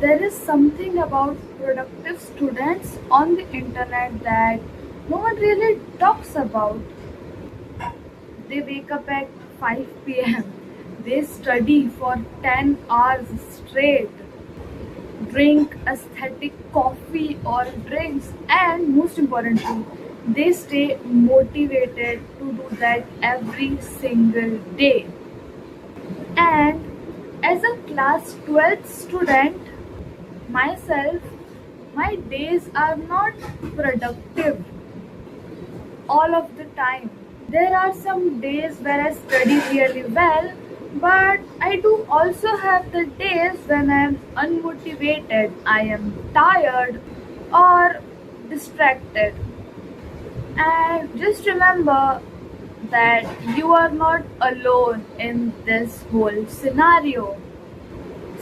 There is something about productive students on the internet that no one really talks about. They wake up at 5 pm. They study for 10 hours straight, drink aesthetic coffee or drinks, and most importantly, they stay motivated to do that every single day. And as a class 12th student, myself, my days are not productive all of the time. There are some days where I study really well, but I do also have the days when I am unmotivated, I am tired, or distracted. And just remember that you are not alone in this whole scenario.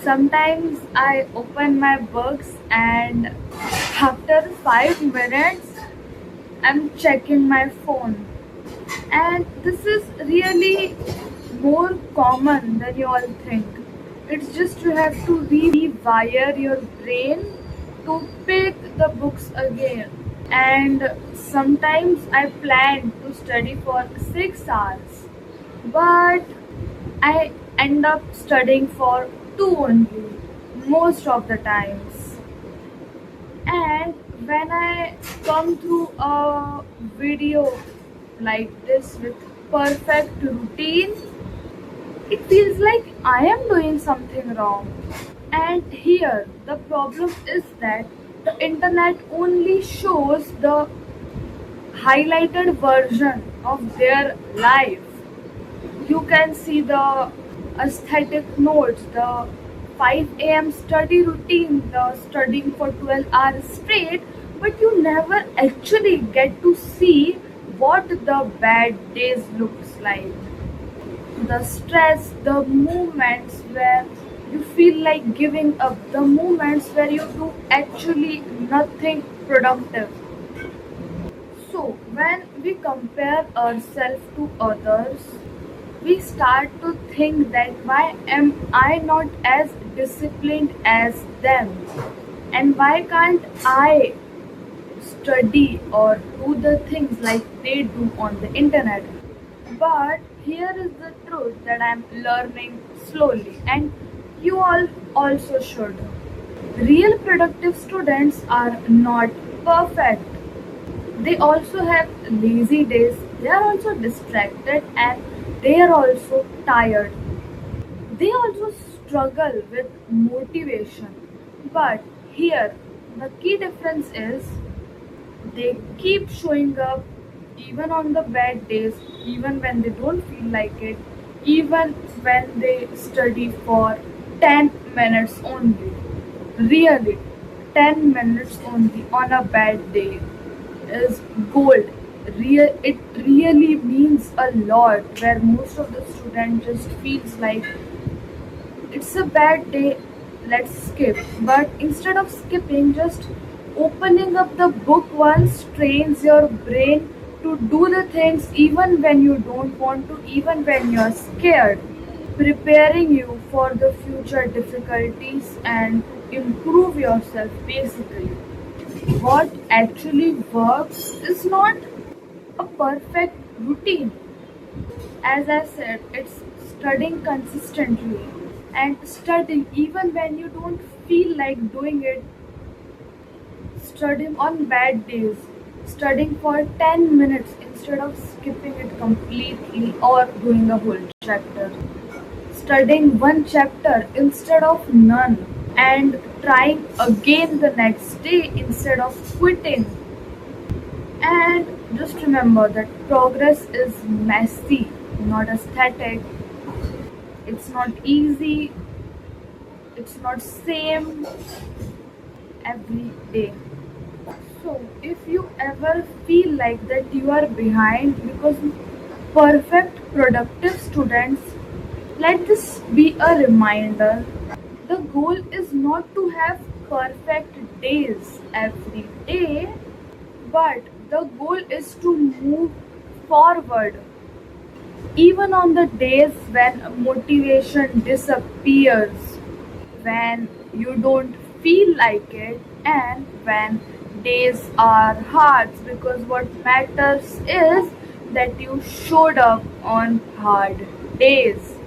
Sometimes I open my books and after 5 minutes I'm checking my phone. And this is really more common than you all think. It's just you have to rewire your brain to pick the books again. And sometimes I plan to study for 6 hours, but I end up studying for two only most of the times. And when I come through a video like this with perfect routine, it feels like I am doing something wrong. And here, the problem is that the internet only shows the highlighted version of their life. You can see the aesthetic notes, the 5 a.m. study routine, the studying for 12 hours straight, but you never actually get to see what the bad days looks like. The stress, the moments where you feel like giving up, the moments where you do actually nothing productive. So, when we compare ourselves to others, we start to think that why am I not as disciplined as them? And why can't I study or do the things like they do on the internet? But here is the truth that I'm learning slowly, and you all also should. Real productive students are not perfect. They also have lazy days, they are also distracted, and they are also tired. They also struggle with motivation. But here, the key difference is they keep showing up even on the bad days, even when they don't feel like it, even when they study for 10 minutes only. Really, 10 minutes only on a bad day is gold. It really means a lot, where most of the student just feels like it's a bad day, let's skip. But instead of skipping, just opening up the book once trains your brain to do the things even when you don't want to, even when you're scared, preparing you for the future difficulties and to improve yourself basically. What actually works is not a perfect routine. As I said, it's studying consistently and studying even when you don't feel like doing it, studying on bad days, studying for 10 minutes instead of skipping it completely or doing a whole chapter, studying one chapter instead of none, and trying again the next day instead of quitting. And just remember that progress is messy, not aesthetic. It's not easy. It's not same every day. So if you ever feel like that you are behind because perfect productive students, let this be a reminder. The goal is not to have perfect days every day, but the goal is to move forward even on the days when motivation disappears, when you don't feel like it, and when days are hard, because what matters is that you showed up on hard days.